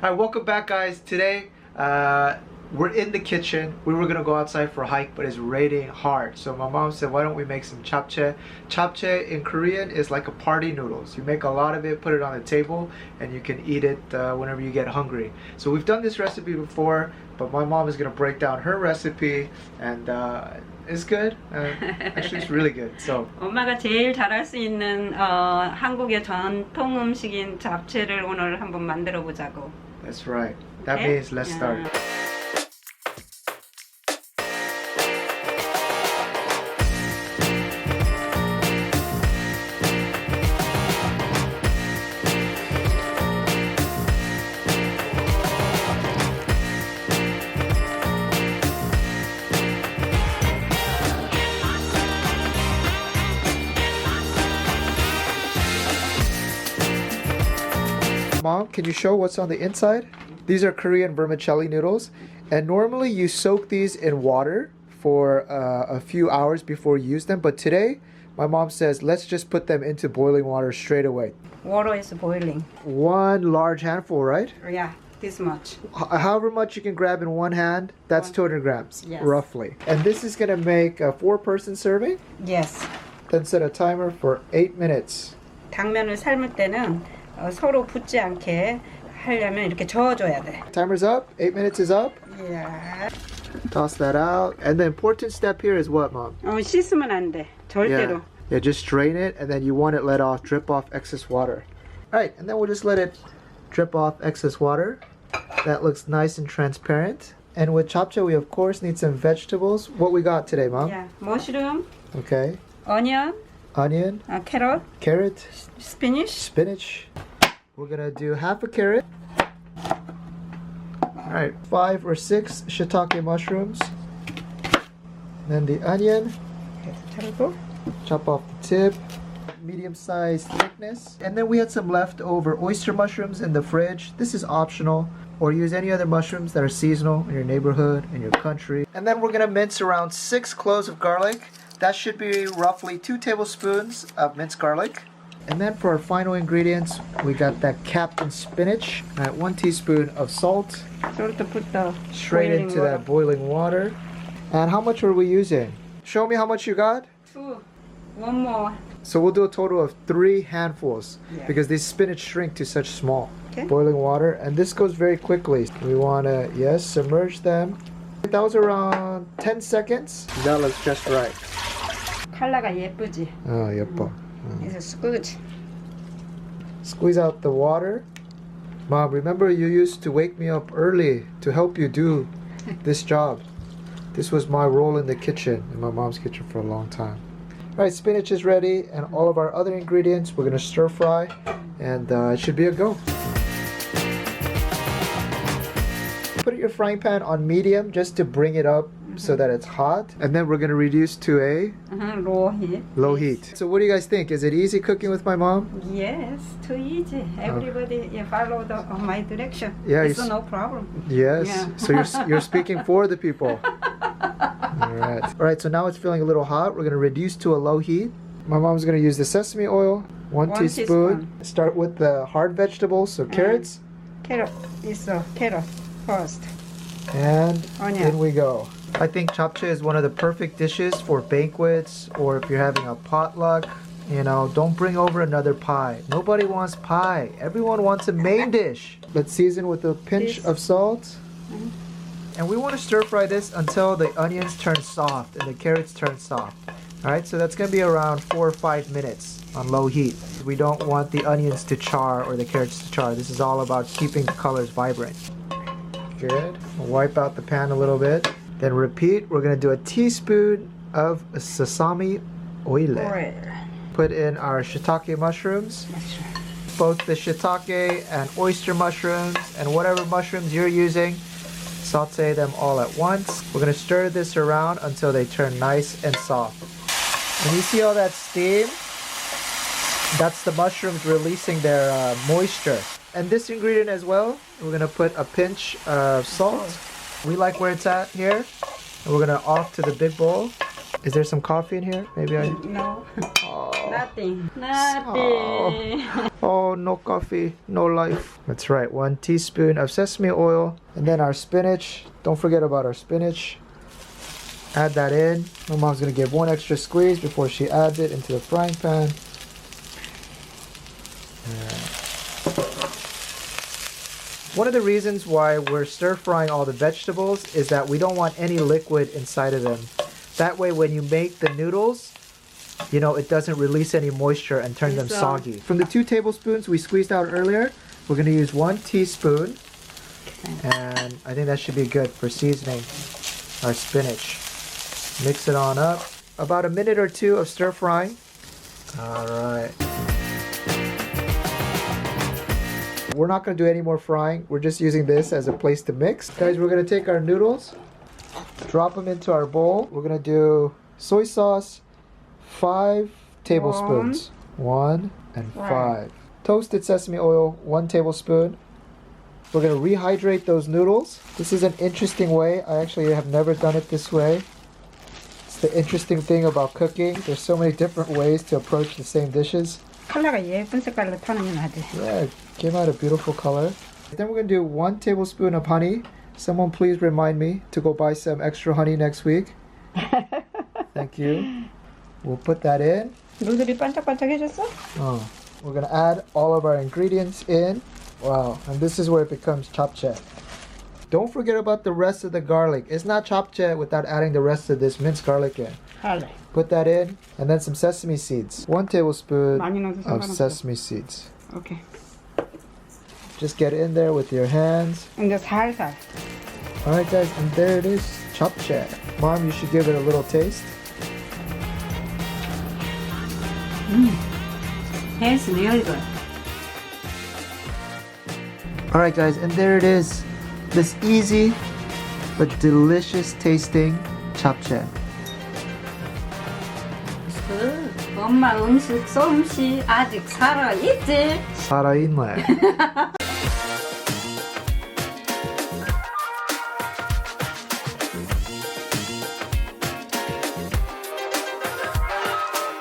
Alright, welcome back guys. Today we're in the kitchen. We were gonna go outside for a hike, but it's raining hard. So my mom said, why don't we make some japchae? Japchae in Korean is like a party noodles. You make a lot of it, put it on the table, and you can eat it whenever you get hungry. So we've done this recipe before, but my mom is gonna break down her recipe, and it's good. Actually, it's really good. So 엄마가 제일 잘할 수 있는 한국의 전통 음식인 잡채를 오늘 한번 만들어 보자고. that's right. That Okay? means let's start. Mom, can you show what's on the inside? These are Korean vermicelli noodles, and normally you soak these in water for a few hours before you use them, but today my mom says let's just put them into boiling water straight away. Water is boiling. One large handful, right? Yeah, this much. However much you can grab in one hand, that's 200 grams, Yes. roughly. And this is gonna make a 4-person serving. Yes. Then set a timer for 8 minutes. 당면을 삶을 때는 서로 붙지 않게 하려면 이렇게 저어줘야 돼. Timer's up, 8 minutes is up. Yeah. Toss that out. And the important step here is what, Mom? 씻으면 안 돼. 절대로. Yeah, just strain it, and then you want it let off, drip off excess water. Alright, and then we'll just let it drip off excess water. That looks nice and transparent. And with japchae, we of course need some vegetables. What we got today, Mom? Yeah. mushroom, Okay. onion, Onion, carrot, carrot, spinach. spinach. We're gonna do half a carrot. Alright, 5 or 6 shiitake mushrooms. Then the onion. 자르고. Chop off the tip. Medium-sized thickness. And then we had some leftover oyster mushrooms in the fridge. This is optional. Or use any other mushrooms that are seasonal in your neighborhood, in your country. And then we're gonna mince around 6 cloves of garlic. That should be roughly 2 tablespoons of minced garlic. And then for our final ingredients, we got that Captain spinach. 1 teaspoon of salt. Salt to put the Straight into that boiling water. And how much are we using? Show me how much you got. 2. One more. So we'll do a total of 3 handfuls, Yeah. because these spinach shrink to such small. Okay. Boiling water, and this goes very quickly. We want to, yes, submerge them. That was around 10 seconds. That looks just right. 컬러가 예쁘지? 예뻐. It's a squidge. Squeeze out the water. Mom, remember you used to wake me up early to help you do this job. This was my role in the kitchen, in my mom's kitchen for a long time. Alright, spinach is ready, and all of our other ingredients we're going to stir fry, and it should be a go. Put your frying pan on medium just to bring it up so that it's hot, and then we're going to reduce to a Raw heat. low heat. So what do you guys think? Is it easy cooking with my mom? Yes, too easy. Everybody follow my direction. Yeah, It's you no problem. Yes. Yeah. So you're speaking for the people. All right. So now it's feeling a little hot. We're going to reduce to a low heat. My mom's going to use the sesame oil, 1 teaspoon. Start with the hard vegetables, so carrots. Carrot is carrot first. And Onion. in we go. I think japchae is one of the perfect dishes for banquets, or if you're having a potluck. You know, don't bring over another pie. Nobody wants pie. Everyone wants a main dish. Let's season with a pinch of salt. And we want to stir fry this until the onions turn soft and the carrots turn soft. Alright, so that's going to be around 4 or 5 minutes on low heat. We don't want the onions to char or the carrots to char. This is all about keeping the colors vibrant. Good. We'll wipe out the pan a little bit. Then repeat. We're going to do a teaspoon of sesame oil. Put in our shiitake mushrooms. Both the shiitake and oyster mushrooms and whatever mushrooms you're using. Saute them all at once. We're going to stir this around until they turn nice and soft. And you see all that steam? That's the mushrooms releasing their moisture. And this ingredient as well, we're going to put a pinch of salt. We like where it's at here. And we're going to off to the big bowl. Is there some coffee in here? Maybe I... No. Oh. Nothing. Nothing. Oh, no coffee, no life. That's right, 1 teaspoon of sesame oil. And then our spinach. Don't forget about our spinach. Add that in. My mom's gonna give 1 extra squeeze before she adds it into the frying pan. One of the reasons why we're stir frying all the vegetables is that we don't want any liquid inside of them. That way when you make the noodles, you know, it doesn't release any moisture and turn them soggy. From the 2 tablespoons we squeezed out earlier, we're going to use 1 teaspoon. And I think that should be good for seasoning our spinach. Mix it on up. About a minute or 2 of stir frying. Alright. We're not going to do any more frying. We're just using this as a place to mix. Guys, we're going to take our noodles, drop them into our bowl. We're going to do soy sauce, 5 tablespoons. 1 and 5. Toasted sesame oil, 1 tablespoon. We're going to rehydrate those noodles. This is an interesting way. I actually have never done it this way. It's the interesting thing about cooking. There's so many different ways to approach the same dishes. 컬러가 예쁜 색깔로 톤이 나지. Yeah, it came out a beautiful color. Then we're going to do 1 tablespoon of honey. Someone please remind me to go buy some extra honey next week. Thank you. We'll put that in. 누들이 반짝반짝해졌어? Oh. We're going to add all of our ingredients in. Wow, and this is where it becomes japchae. Don't forget about the rest of the garlic. It's not japchae without adding the rest of this minced garlic in. Put that in, and then some sesame seeds. 1 tablespoon of sesame seeds. Okay. Just get in there with your hands. 이제 살살. Alright guys, and there it is, japchae. Mom, you should give it a little taste. Tastes really good. Alright guys, and there it is. This easy but delicious tasting japchae. 엄마 음식 솜씨 아직 살아있지? 살아있네.